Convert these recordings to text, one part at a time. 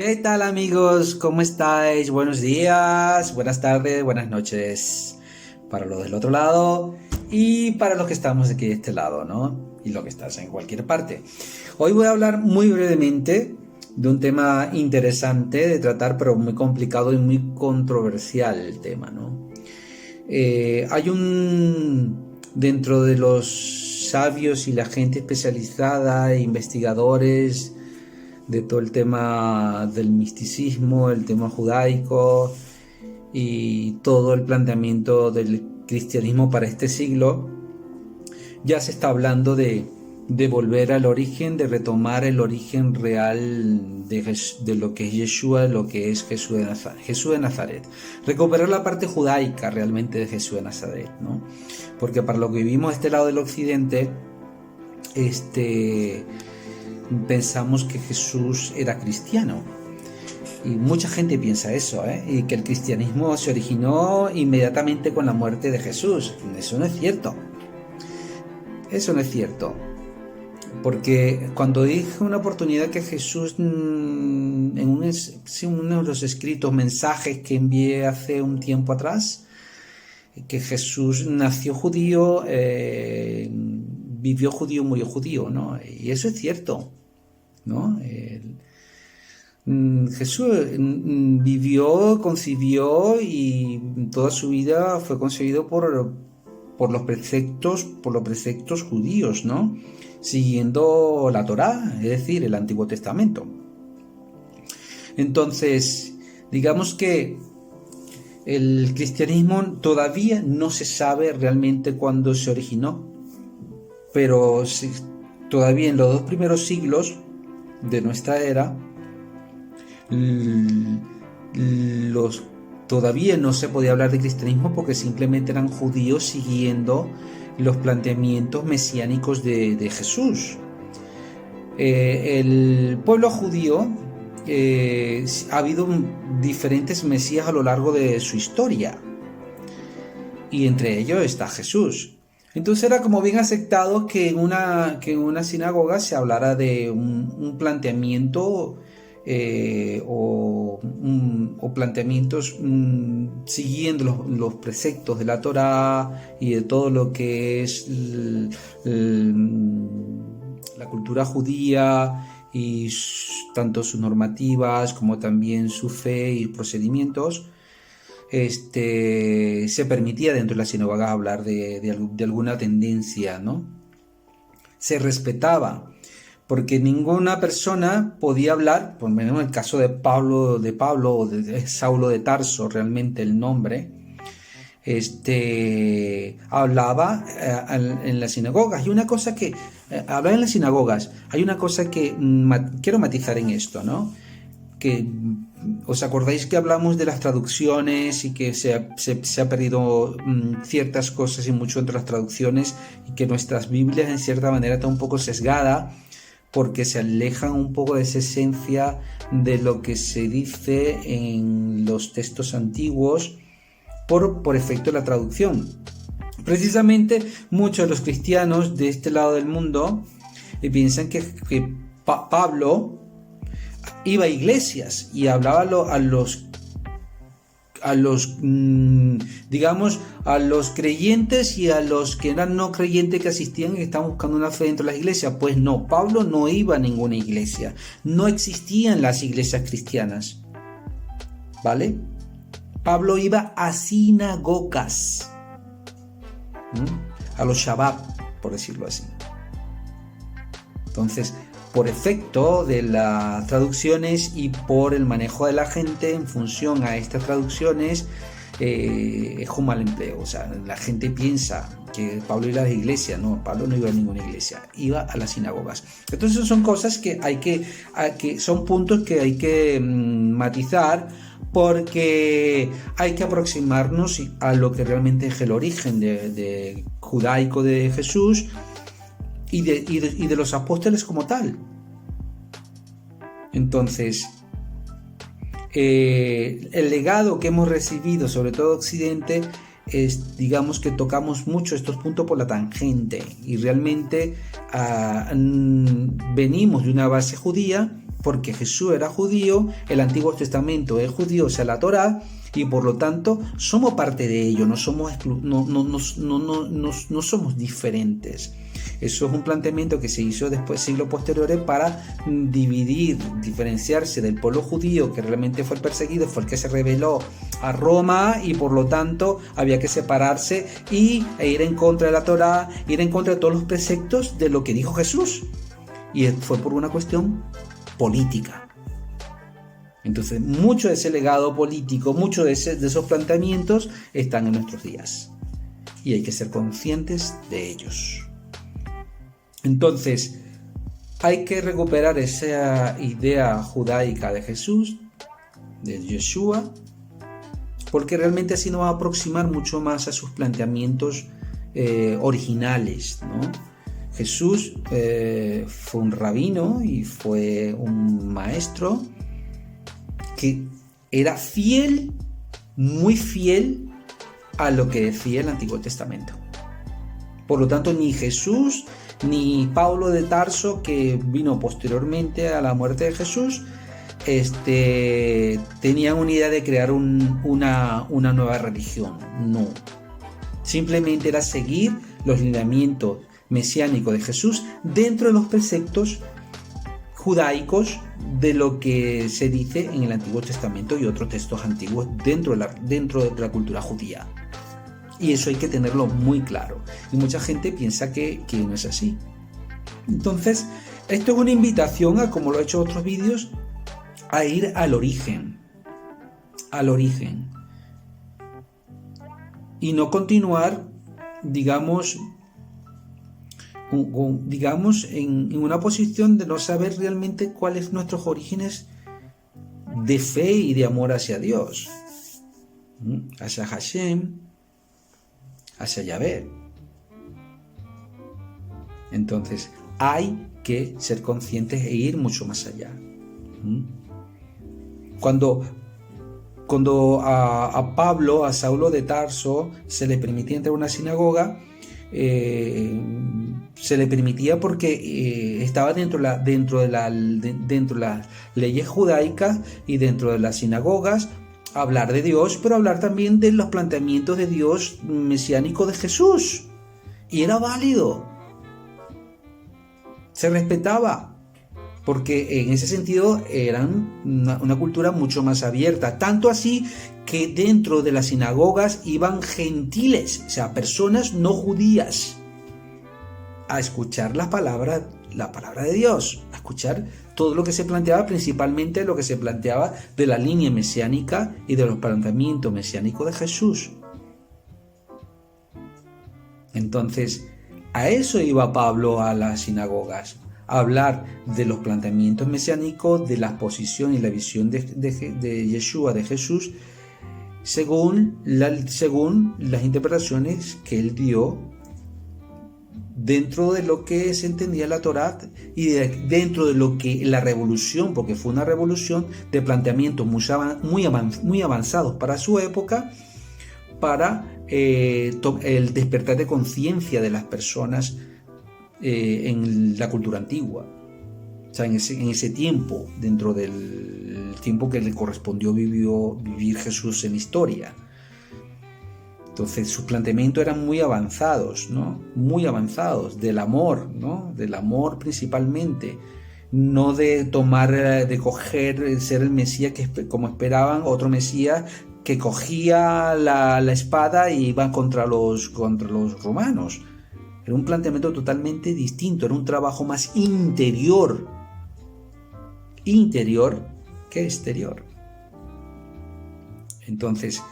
¿Qué tal amigos? ¿Cómo estáis? Buenos días, buenas tardes, buenas noches. Para los del otro lado y para los que estamos aquí de este lado, ¿no? Y lo que estás en cualquier parte. Hoy voy a hablar muy brevemente de un tema interesante de tratar, pero muy complicado y muy controversial el tema, ¿no? Dentro de los sabios y la gente especializada e investigadores de todo el tema del misticismo, el tema judaico y todo el planteamiento del cristianismo para este siglo, ya se está hablando de volver al origen, de retomar el origen real de lo que es Yeshua, lo que es Jesús de Nazaret. Recuperar la parte judaica realmente de Jesús de Nazaret, ¿no? Porque para lo que vivimos este lado del occidente, pensamos que Jesús era cristiano. Y mucha gente piensa eso, y que el cristianismo se originó inmediatamente con la muerte de Jesús. Eso no es cierto. Eso no es cierto. Porque cuando dije una oportunidad que Jesús, en uno de los escritos, mensajes que envié hace un tiempo atrás, que Jesús nació judío, vivió judío, murió judío, ¿no? Y eso es cierto, ¿no? Jesús vivió, concibió y toda su vida fue concebido por los preceptos judíos, ¿no? Siguiendo la Torá, es decir, el Antiguo Testamento. Entonces, digamos que el cristianismo todavía no se sabe realmente cuándo se originó, pero todavía en los 2 primeros siglos de nuestra era, todavía no se podía hablar de cristianismo porque simplemente eran judíos siguiendo los planteamientos mesiánicos de Jesús. El pueblo judío, ha habido diferentes mesías a lo largo de su historia, y entre ellos está Jesús. Entonces era como bien aceptado que en una sinagoga se hablara de un planteamiento, o planteamientos siguiendo los preceptos de la Torá y de todo lo que es la cultura judía, y tanto sus normativas como también su fe y procedimientos. Se permitía dentro de la sinagoga hablar de alguna tendencia, ¿no? Se respetaba, porque ninguna persona podía hablar, por lo menos en el caso de Pablo o de Saulo de Tarso, realmente el nombre, hablaba en las sinagogas. Y una cosa que, hablar en las sinagogas, hay una cosa que quiero matizar en esto, ¿no? Que os acordáis que hablamos de las traducciones y que se ha perdido ciertas cosas y mucho entre las traducciones, y que nuestras Biblias en cierta manera están un poco sesgadas porque se alejan un poco de esa esencia de lo que se dice en los textos antiguos por efecto de la traducción. Precisamente muchos de los cristianos de este lado del mundo piensan que Pablo iba a iglesias y hablaba digamos, a los creyentes y a los que eran no creyentes, que asistían y que estaban buscando una fe dentro de las iglesias. Pues no, Pablo no iba a ninguna iglesia, no existían las iglesias cristianas, ¿vale? Pablo iba a sinagogas, a los Shabbat, por decirlo así. Entonces, por efecto de las traducciones y por el manejo de la gente en función a estas traducciones, es un mal empleo. O sea, la gente piensa que Pablo iba a la iglesia. No, Pablo no iba a ninguna iglesia, iba a las sinagogas. Entonces son cosas que son puntos que hay que matizar, porque hay que aproximarnos a lo que realmente es el origen de judaico de Jesús y de los apóstoles como tal. Entonces, el legado que hemos recibido, sobre todo Occidente, es, digamos, que tocamos mucho estos puntos por la tangente, y realmente venimos de una base judía, porque Jesús era judío, el Antiguo Testamento es judío, o sea, la Torá, y por lo tanto somos parte de ello, no somos diferentes. Eso es un planteamiento que se hizo después, siglos posteriores, para diferenciarse del pueblo judío, que realmente fue el perseguido, fue el que se rebeló a Roma, y por lo tanto había que separarse e ir en contra de la Torá, ir en contra de todos los preceptos de lo que dijo Jesús. Y fue por una cuestión política. Entonces, mucho de ese legado político, muchos de esos planteamientos están en nuestros días. Y hay que ser conscientes de ellos. Entonces, hay que recuperar esa idea judaica de Jesús, de Yeshua, porque realmente así nos va a aproximar mucho más a sus planteamientos originales, ¿no? Jesús fue un rabino y fue un maestro que era fiel, muy fiel a lo que decía el Antiguo Testamento. Por lo tanto, ni Jesús ni Pablo de Tarso, que vino posteriormente a la muerte de Jesús, tenían una idea de crear una nueva religión. No. Simplemente era seguir los lineamientos mesiánicos de Jesús dentro de los preceptos judaicos de lo que se dice en el Antiguo Testamento y otros textos antiguos dentro de la cultura judía. Y eso hay que tenerlo muy claro. Y mucha gente piensa que no es así. Entonces, esto es una invitación, a, como lo he hecho en otros vídeos, a ir al origen. Al origen. Y no continuar, digamos, en una posición de no saber realmente cuáles son nuestros orígenes de fe y de amor hacia Dios, hacia Hashem, hacia Yahvé. Entonces hay que ser conscientes e ir mucho más allá. Cuando a Pablo, a Saulo de Tarso, se le permitía entrar a una sinagoga, se le permitía porque estaba dentro de las leyes judaicas y dentro de las sinagogas hablar de Dios, pero hablar también de los planteamientos de Dios mesiánico de Jesús. Y era válido. Se respetaba. Porque en ese sentido eran una cultura mucho más abierta. Tanto así que dentro de las sinagogas iban gentiles, o sea, personas no judías, a escuchar la palabra de Dios, a escuchar todo lo que se planteaba, principalmente lo que se planteaba de la línea mesiánica y de los planteamientos mesiánicos de Jesús. Entonces, a eso iba Pablo a las sinagogas, a hablar de los planteamientos mesiánicos, de la posición y la visión de Yeshua, de Jesús, según las interpretaciones que él dio dentro de lo que se entendía la Torá y dentro de lo que la revolución, porque fue una revolución de planteamientos muy avanzados para su época, para el despertar de conciencia de las personas en la cultura antigua. O sea, en ese tiempo, dentro del tiempo que le correspondió vivir Jesús en historia. Entonces sus planteamientos eran muy avanzados, ¿no? Muy avanzados, del amor, ¿no? Del amor principalmente, no de coger, ser el Mesías como esperaban, otro Mesías que cogía la espada y iba contra los romanos. Era un planteamiento totalmente distinto, era un trabajo más interior que exterior. Entonces,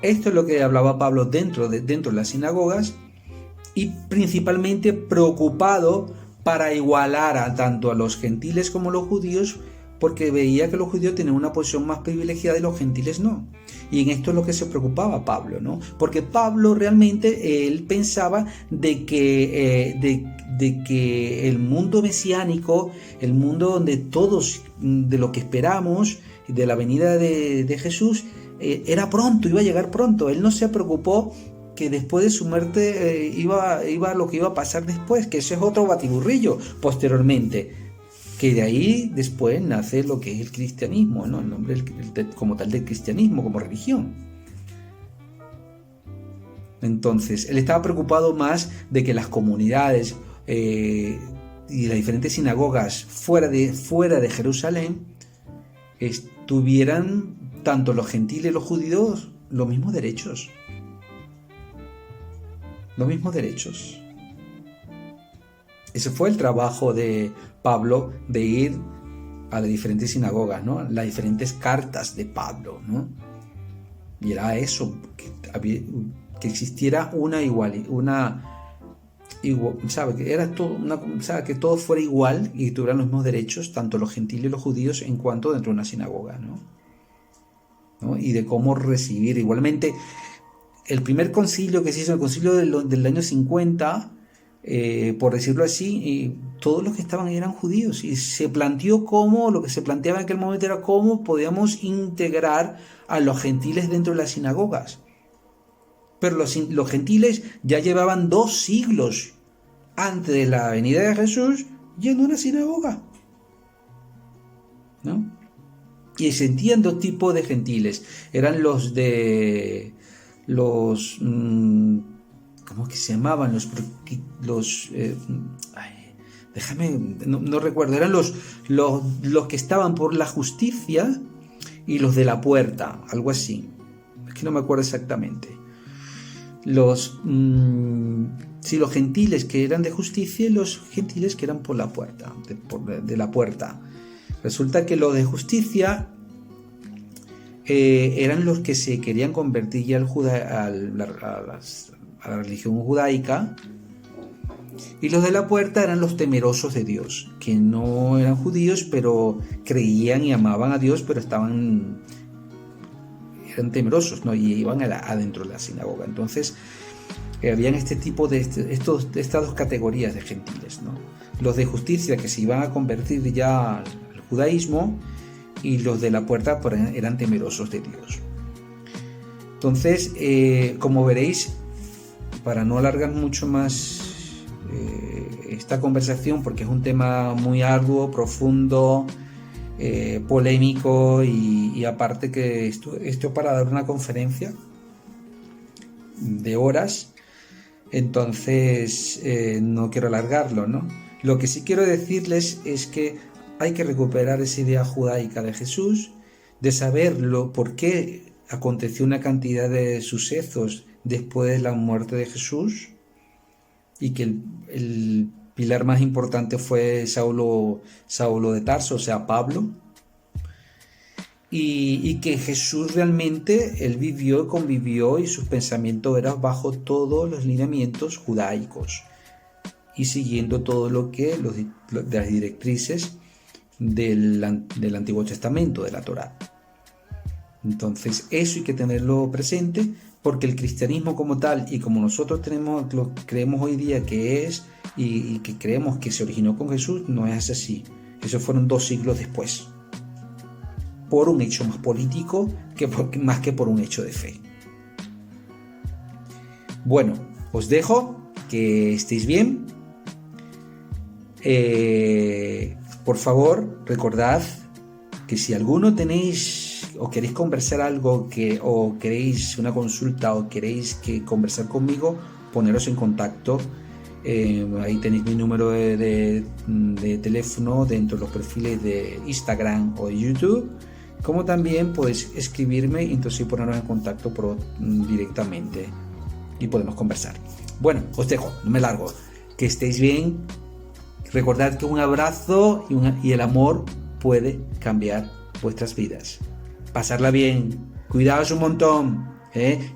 esto es lo que hablaba Pablo dentro de las sinagogas, y principalmente preocupado para igualar tanto a los gentiles como a los judíos, porque veía que los judíos tenían una posición más privilegiada y los gentiles no. Y en esto es lo que se preocupaba Pablo, ¿no? Porque Pablo realmente él pensaba de que el mundo mesiánico, el mundo donde todos, de lo que esperamos, de la venida de Jesús, era pronto, iba a llegar pronto. Él no se preocupó que después de su muerte iba lo que iba a pasar después, que ese es otro batiburrillo posteriormente. que de ahí después nace lo que es el cristianismo, ¿no? El nombre como tal del cristianismo, como religión. Entonces, él estaba preocupado más de que las comunidades y las diferentes sinagogas fuera de Jerusalén tuvieran, tanto los gentiles y los judíos, los mismos derechos. Los mismos derechos. Ese fue el trabajo de Pablo, de ir a las diferentes sinagogas, ¿no? Las diferentes cartas de Pablo, ¿no? Y era eso, que existiera ¿sabe? Que era todo ¿sabe? Que todo fuera igual y tuvieran los mismos derechos, tanto los gentiles y los judíos, en cuanto dentro de una sinagoga, ¿no? Y de cómo recibir. Igualmente, el primer concilio que se hizo, el concilio del año 50, por decirlo así, todos los que estaban ahí eran judíos, y se planteó lo que se planteaba en aquel momento era cómo podíamos integrar a los gentiles dentro de las sinagogas. Pero los gentiles ya llevaban 2 siglos antes de la venida de Jesús yendo a una sinagoga, ¿no? Y existían 2 tipos de gentiles. Eran los ¿cómo es que se llamaban? No recuerdo. Eran los que estaban por la justicia y los de la puerta, algo así. Es que no me acuerdo exactamente. Los gentiles que eran de justicia y los gentiles que eran por la puerta, de la puerta. Resulta que los de justicia eran los que se querían convertir ya a la religión judaica, y los de la puerta eran los temerosos de Dios, que no eran judíos, pero creían y amaban a Dios, pero eran temerosos, ¿no? Y iban adentro de la sinagoga. Entonces habían este tipo de estas 2 categorías de gentiles, ¿no? Los de justicia, que se iban a convertir ya al judaísmo, y los de la puerta eran temerosos de Dios. Entonces, como veréis, para no alargar mucho más esta conversación, porque es un tema muy arduo, profundo, polémico, y aparte que esto para dar una conferencia de horas, entonces no quiero alargarlo, ¿no? Lo que sí quiero decirles es que hay que recuperar esa idea judaica de Jesús, de saberlo por qué aconteció una cantidad de sucesos después de la muerte de Jesús, y que el pilar más importante fue Saulo de Tarso, o sea, Pablo, y que Jesús realmente, él vivió y convivió, y sus pensamientos eran bajo todos los lineamientos judaicos y siguiendo todo lo que de las directrices del Antiguo Testamento, de la Torá. Entonces eso hay que tenerlo presente, porque el cristianismo como tal, y como nosotros creemos hoy día que es, y que creemos que se originó con Jesús, no es así. Eso fueron 2 siglos después, por un hecho más político más que por un hecho de fe. Bueno, os dejo, que estéis bien. Por favor, recordad que si alguno tenéis o queréis conversar algo, o queréis una consulta, o queréis conversar conmigo, poneros en contacto. Ahí tenéis mi número de teléfono dentro de los perfiles de Instagram o de YouTube, como también podéis escribirme, y entonces ponernos en contacto directamente y podemos conversar. Bueno, os dejo, no me largo, que estéis bien. Recordad que un abrazo y el amor puede cambiar vuestras vidas. Pasarla bien, cuidaos un montón,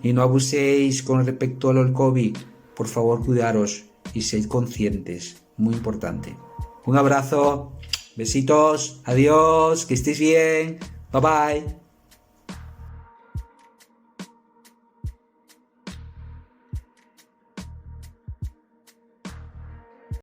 y no abuséis con respecto al COVID. Por favor, cuidaros y sed conscientes, muy importante. Un abrazo, besitos, adiós, que estéis bien, bye bye.